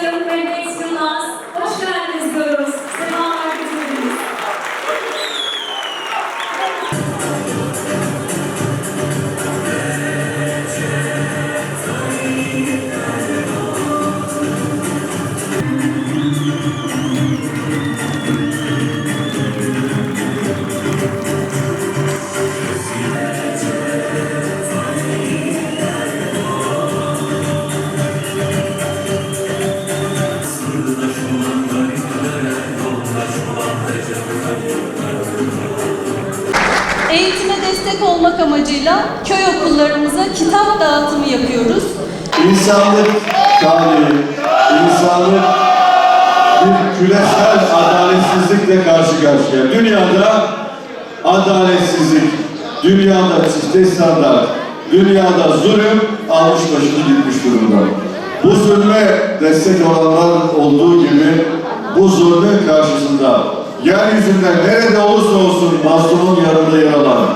dostlarım Mehmet Yılmaz, hoş geldiniz diyoruz. Selamlar getirdiniz. Eğitime destek olmak amacıyla köy okullarımıza kitap dağıtımı yapıyoruz. İnsanlık tarihi, insanlık bir küresel adaletsizlikle karşı karşıya. Dünyada adaletsizlik, dünyada çifte standart, dünyada zulüm almış başını gitmiş durumda. Bu zulme destek olanlar olduğu gibi bu zulmün karşısında yeryüzünde nerede olursa olsun mazlumun yanında yer alan,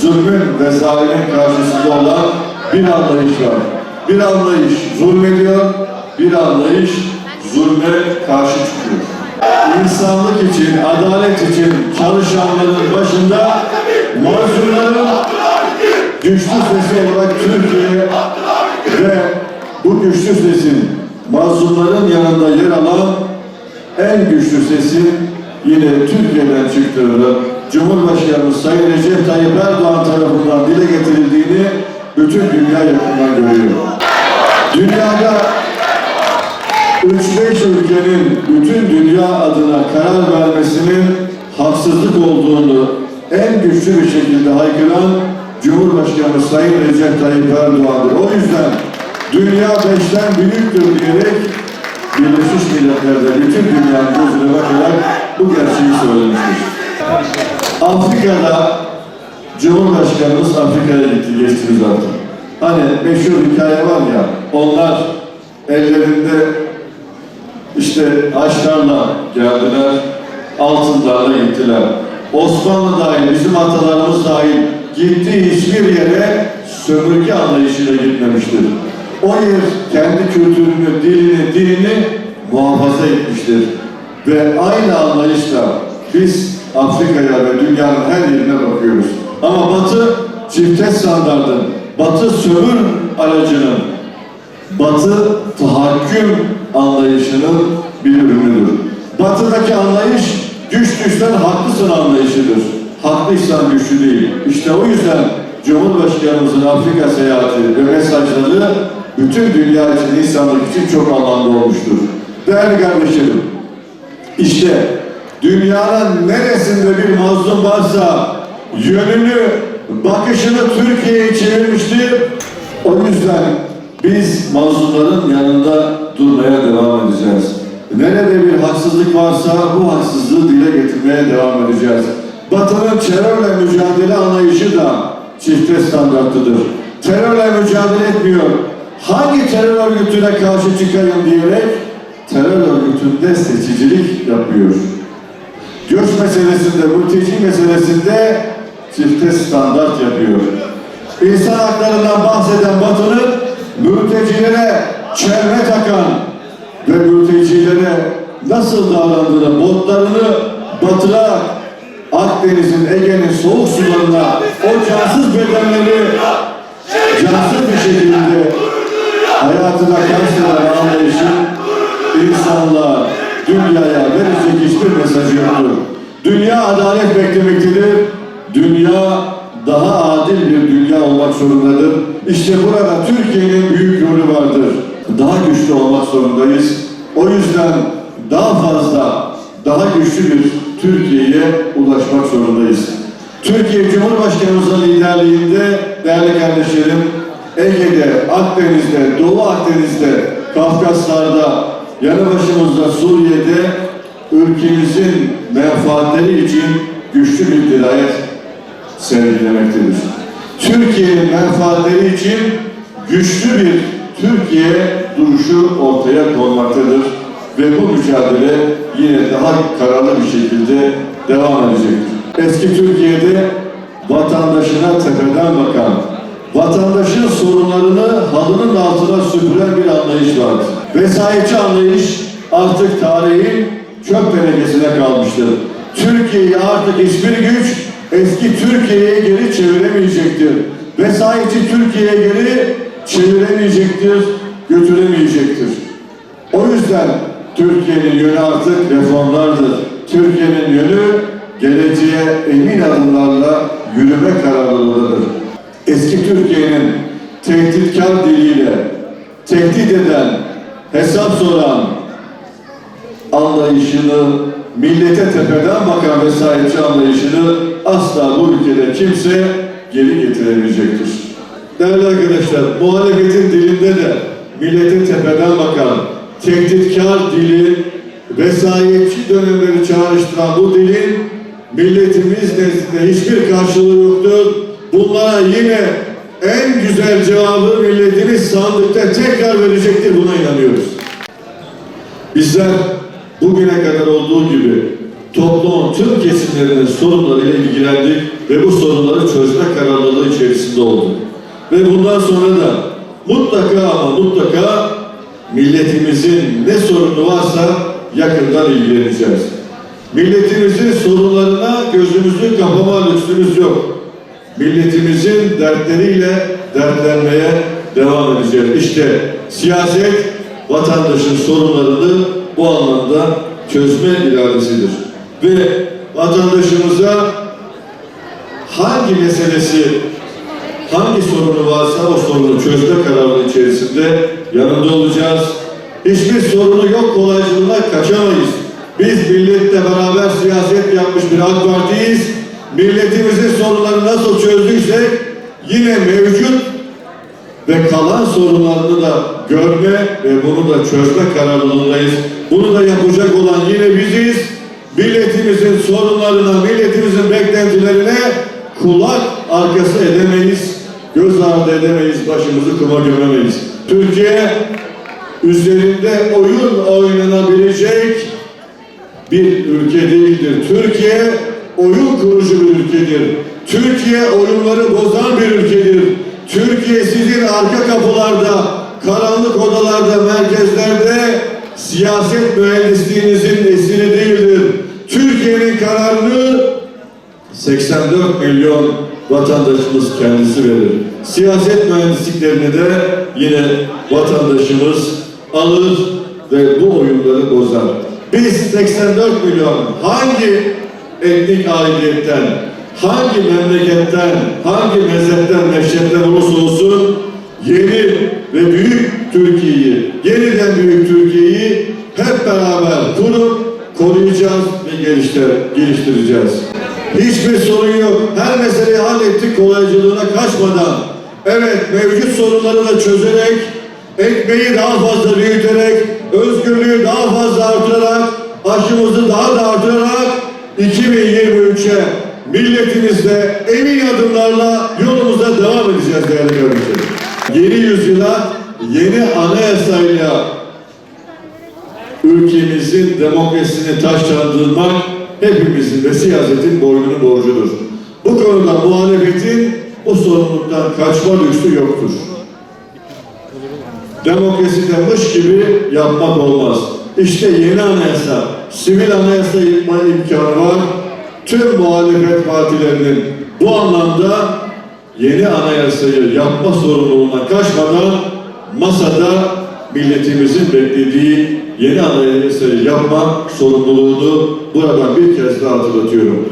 zulmün ve zalimin karşısında olan bir anlayış var. Bir anlayış zulmediyor, bir anlayış zulme karşı çıkıyor. İnsanlık için, adalet için çalışanların başında mazlumların güçlü sesi olarak Türkiye ve bu güçlü sesin mazlumların yanında yer alan en güçlü sesin yine Türkiye'den çıktığını, Cumhurbaşkanımız Sayın Recep Tayyip Erdoğan tarafından dile getirildiğini bütün dünya yakından görüyor. Dünyada 3-5 ülkenin bütün dünya adına karar vermesinin haksızlık olduğunu en güçlü bir şekilde haykıran Cumhurbaşkanı Sayın Recep Tayyip Erdoğan'dır. O yüzden dünya 5'ten büyüktür diyerek Birleşmiş Milletler'de bütün dünyanın gözüne bakarak bu gerçeği söylemiştir. Afrika'da Cumhurbaşkanımız Afrika'ya gitti geçtiğimiz hafta. Hani meşhur hikaye var ya, onlar ellerinde işte haçlarla geldiler, altınlarla gittiler. Osmanlı dahil, bizim atalarımız dahil gittiği hiçbir yere sömürge anlayışıyla gitmemiştir. O yer kendi kültürünü, dilini, dinini muhafaza etmiştir. Ve aynı anlayışla biz Afrika'ya ve dünyanın her yerine bakıyoruz. Ama Batı çifte standardın, Batı sömür aracının, Batı tahakküm anlayışının bir ürünüdür. Batı'daki anlayış güçlüysen haklısın anlayışıdır. Haklıysan güçlü değil. İşte o yüzden Cumhurbaşkanımızın Afrika seyahati ve mesajları bütün dünya için, insanlık için çok anlamlı olmuştur. Değerli kardeşlerim, işte dünyanın neresinde bir mazlum varsa yönünü, bakışını Türkiye'ye çevirmiştir. O yüzden biz mazlumların yanında durmaya devam edeceğiz. Nerede bir haksızlık varsa bu haksızlığı dile getirmeye devam edeceğiz. Batı'nın terörle mücadele anlayışı da çifte standartıdır. Terörle mücadele etmiyor. Hangi terör örgütüne karşı çıkayım diyerek terör örgütünde seçicilik yapıyor. Göç meselesinde, mülteci meselesinde çifte standart yapıyor. İnsan haklarından bahseden Batı'nın mültecilere çelme takan ve mültecilere nasıl davrandığını, botlarını batırarak Akdeniz'in, Ege'nin soğuk sularına o cansız bedenleri cansız bir şekilde hayatına karşılayan anlayışın insanlığa, dünyaya verecek hiçbir mesajı yoktur. Dünya adalet beklemektedir. Dünya daha adil bir dünya olmak zorundadır. İşte burada Türkiye'nin büyük rolü vardır. Daha güçlü olmak zorundayız. O yüzden daha fazla, daha güçlü bir Türkiye'ye ulaşmak zorundayız. Türkiye Cumhurbaşkanımızın liderliğinde değerli kardeşlerim, Ege'de, Akdeniz'de, Doğu Akdeniz'de, Kafkaslar'da, yanı başımızda Suriye'de ülkemizin menfaatleri için güçlü bir dirayet sergilemektedir. Türkiye'nin menfaatleri için güçlü bir Türkiye duruşu ortaya konmaktadır ve bu mücadele yine daha kararlı bir şekilde devam edecektir. Eski Türkiye'de vatandaşına tepeden bakan, vatandaşın sorunlarını halının altına süpüren bir anlayış vardı. Vesayetçi anlayış artık tarihin çöp tenekesine kalmıştır. Türkiye'yi artık hiçbir güç eski Türkiye'ye geri çeviremeyecektir. Vesayetçi Türkiye'ye geri çeviremeyecektir, götüremeyecektir. O yüzden Türkiye'nin yönü artık reformlardır. Türkiye'nin yönü geleceğe emin adımlarla yürüme kararlılığıdır. Eski Türkiye'nin tehditkar diliyle tehdit eden, hesap soran anlayışını, millete tepeden bakan vesayetçi anlayışını asla bu ülkede kimse geri getiremeyecektir. Değerli arkadaşlar, muhalefetin dilinde de millete tepeden bakan, tehditkar dili, vesayetçi dönemleri çağrıştıran bu dilin milletimiz nezdinde hiçbir karşılığı yoktur. Bunlara yine en güzel cevabı milletimiz sandıkta tekrar verecektir, buna inanıyoruz. Bizler bugüne kadar olduğu gibi toplumun tüm kesimlerinin sorunlarıyla ilgilendik ve bu sorunları çözme kararlılığı içerisinde olduk. Ve bundan sonra da mutlaka ama mutlaka milletimizin ne sorunu varsa yakından ilgileneceğiz. Milletimizin sorunlarına gözümüzü kapama lüksümüz yok. Milletimizin dertleriyle dertlenmeye devam edeceğiz. İşte siyaset vatandaşın sorunlarını bu anlamda çözme iradesidir. Ve vatandaşımıza hangi meselesi, hangi sorunu varsa o sorunu çözme kararı içerisinde yanında olacağız. Hiçbir sorunu yok kolaycılığına kaçamayız. Biz milletle beraber siyaset yapmış bir AK Parti'yiz. Milletimizin sorunlarını nasıl çözdüysek yine mevcut ve kalan sorunlarını da görme ve bunu da çözme kararlılığındayız. Bunu da yapacak olan yine biziz. Milletimizin sorunlarına, milletimizin beklentilerine kulak arkası edemeyiz, göz ardı edemeyiz, başımızı kuma gömemeyiz. Türkiye üzerinde oyun oynanabilecek bir ülke değildir. Türkiye oyun kurucu bir ülkedir. Türkiye oyunları bozan bir ülkedir. Türkiye sizin arka kapılarda, karanlık odalarda, merkezlerde siyaset mühendisliğinizin esiri değildir. Türkiye'nin kararını 84 milyon vatandaşımız kendisi verir. Siyaset mühendisliklerini de yine vatandaşımız alır ve bu oyunları bozar. Biz 84 milyon hangi etnik aidiyetten, hangi memleketten, hangi mezhepten, meşrepten olursa olsun yeni ve büyük Türkiye'yi, yeniden büyük Türkiye'yi hep beraber kurup koruyacağız ve geliştireceğiz. Hiçbir sorun yok. Her meseleyi hallettik kolaycılığına kaçmadan. Evet, mevcut sorunları da çözerek, ekmeği daha fazla büyüterek, özgürlüğü daha fazla artırarak, aşımızı daha da artırarak 2023'e milletimizle emin adımlarla yolumuza devam edeceğiz değerli kardeşlerim. Yeni yüzyıla yeni anayasayla ülkemizin demokrasisini taşlandırmak hepimizin ve siyasetin boynunun borcudur. Bu konuda muhalefetin bu sorumluluktan kaçma lüksü yoktur. Demokrasi demiş gibi yapmak olmaz. İşte yeni anayasa, sivil anayasa yapma imkanı var. Tüm muhalefet partilerinin bu anlamda yeni anayasayı yapma sorumluluğuna kaçmadan masada milletimizin beklediği yeni anayasayı yapma sorumluluğunu buradan bir kez daha hatırlatıyorum.